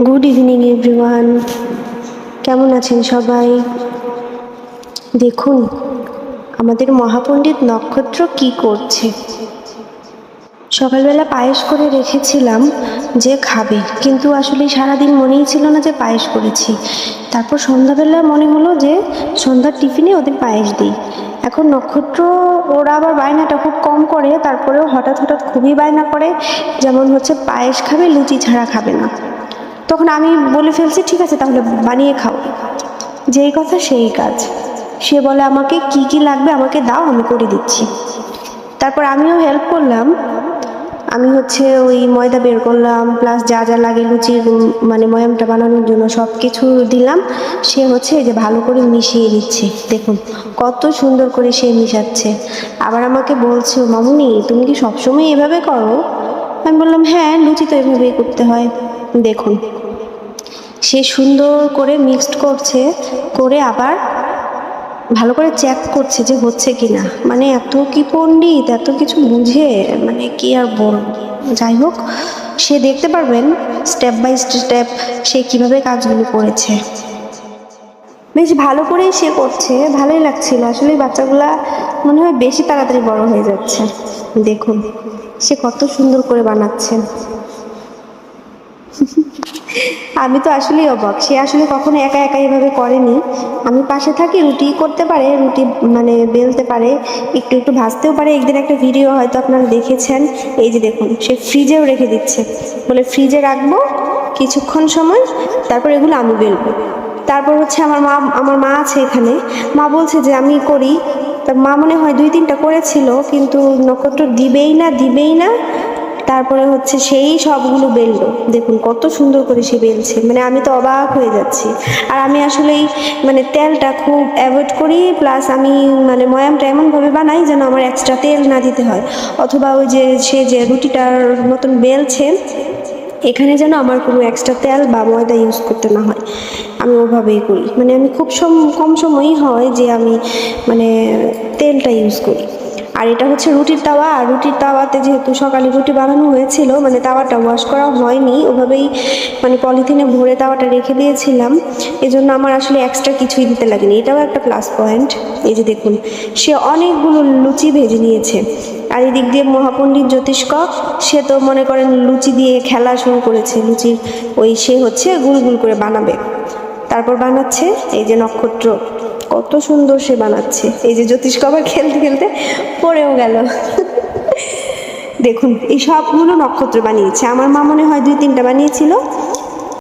Good evening everyone, কেমন আছেন সবাই? দেখুন আমাদের মহাপণ্ডিত নক্ষত্র কি করছে। সকালবেলা পায়েস করে রেখেছিলাম যে খাবে, কিন্তু আসলে সারাদিন মনেই ছিল না যে পায়েস করেছি। তারপর সন্ধ্যাবেলা মনে হলো যে সন্ধ্যার টিফিনে ওদের পায়েস দিই। এখন নক্ষত্র ওরা আবার বায়নাটা খুব কম করে, তারপরেও হঠাৎ হঠাৎ খুবই বায়না করে, যেমন হচ্ছে পায়েস খাবে, লুচি ছাড়া খাবে না। তখন আমি বলে ফেলছি ঠিক আছে তাহলে বানিয়ে খাও। যেই কথা সেই কাজ, সে বলে আমাকে কি কি লাগবে আমাকে দাও, আমি করে দিচ্ছি। তারপর আমিও হেল্প করলাম, আমি হচ্ছে ওই ময়দা বের করলাম, প্লাস যা যা লাগে লুচির মানে ময়ামটা বানানোর জন্য সব কিছু দিলাম। সে হচ্ছে এই যে ভালো করে মিশিয়ে দিচ্ছে, দেখুন কত সুন্দর করে সে মিশাচ্ছে। আবার আমাকে বলছে মামুনি তুমি কি সবসময় এভাবে করো? আমি বললাম হ্যাঁ, লুচি তো এভাবেই করতে হয়। দেখুন সে সুন্দর করে মিক্সড করছে, করে আবার ভালো করে চেক করছে যে হচ্ছে কিনা। মানে এত কি পণ্ডিত, এত কিছু বুঝে, মানে কি আর বলবো। যাই হোক, সে দেখতে পারবেন স্টেপ বাই স্টেপ সে কিভাবে কাজগুলো করেছে। বেশ ভালো করেই সে করছে, ভালোই লাগছিল আসলে। বাচ্চাগুলা মনে হয় বেশি তাড়াতাড়ি বড় হয়ে যাচ্ছে। দেখুন সে কত সুন্দর করে বানাচ্ছে। আমি তো আসলেই অবাক, সে আসলে কখনো একা একা এভাবে করেনি। আমি পাশে থাকি, রুটি করতে পারে, রুটি মানে বেলতে পারে, একটু একটু ভাজতেও পারে। একদিন একটা ভিডিও হয়তো আপনারা দেখেছেন, এই যে দেখুন সে ফ্রিজেও রেখে দিচ্ছে, বলে ফ্রিজে রাখবো কিছুক্ষণ সময়, তারপর এগুলো আমি বেলবো। তারপর হচ্ছে আমার মা আছে এখানে, মা বলছে যে আমি করি। তার মা মনে হয় 2-3টা করেছিল, কিন্তু নক্ষত্র দিবেই না। তারপরে হচ্ছে সেই সবগুলো বেললো, দেখুন কত সুন্দর করে সে বেলছে, মানে আমি তো অবাক হয়ে যাচ্ছি। আর আমি আসলেই মানে তেলটা খুব অ্যাভয়েড করি, প্লাস আমি মানে ময়ামটা এমনভাবে বানাই যেন আমার এক্সট্রা তেল না দিতে হয়, অথবা ওই যে সে যে রুটিটার মতন বেলছে এখানে যেন আমার কোনো এক্সট্রা তেল বা ময়দা ইউজ করতে না হয়। আমি ওভাবেই করি, মানে আমি খুব কম সময়ই হয় যে আমি মানে তেলটা ইউজ করি। আর এটা হচ্ছে রুটির তাওয়া, আর রুটির তাওয়াতে যেহেতু সকালে রুটি বানানো হয়েছিল, মানে তাওয়াটা ওয়াশ করা হয়নি, ওভাবেই মানে পলিথিনে ভরে তাওয়াটা রেখে দিয়েছিলাম। এজন্য আমার আসলে এক্সট্রা কিছুই দিতে লাগেনি, এটাও একটা প্লাস পয়েন্ট। এই যে দেখুন সে অনেকগুলো লুচি ভেজে নিয়েছে। আর এদিক দিয়ে মহাপণ্ডিত জ্যোতিষ্ক, সে তো মনে করেন লুচি দিয়ে খেলা শুরু করেছে। লুচির ওই সে হচ্ছে গুল গুল করে বানাবে, তারপর বানাচ্ছে এই যে নক্ষত্র, কত সুন্দর সে বানাচ্ছে। এই যে জ্যোতিষ্ক আবার খেলতে খেলতে পড়েও গেল। দেখুন এই সবগুলো নক্ষত্র বানিয়েছে। আমার মা মনে হয় 2-3টা বানিয়েছিল,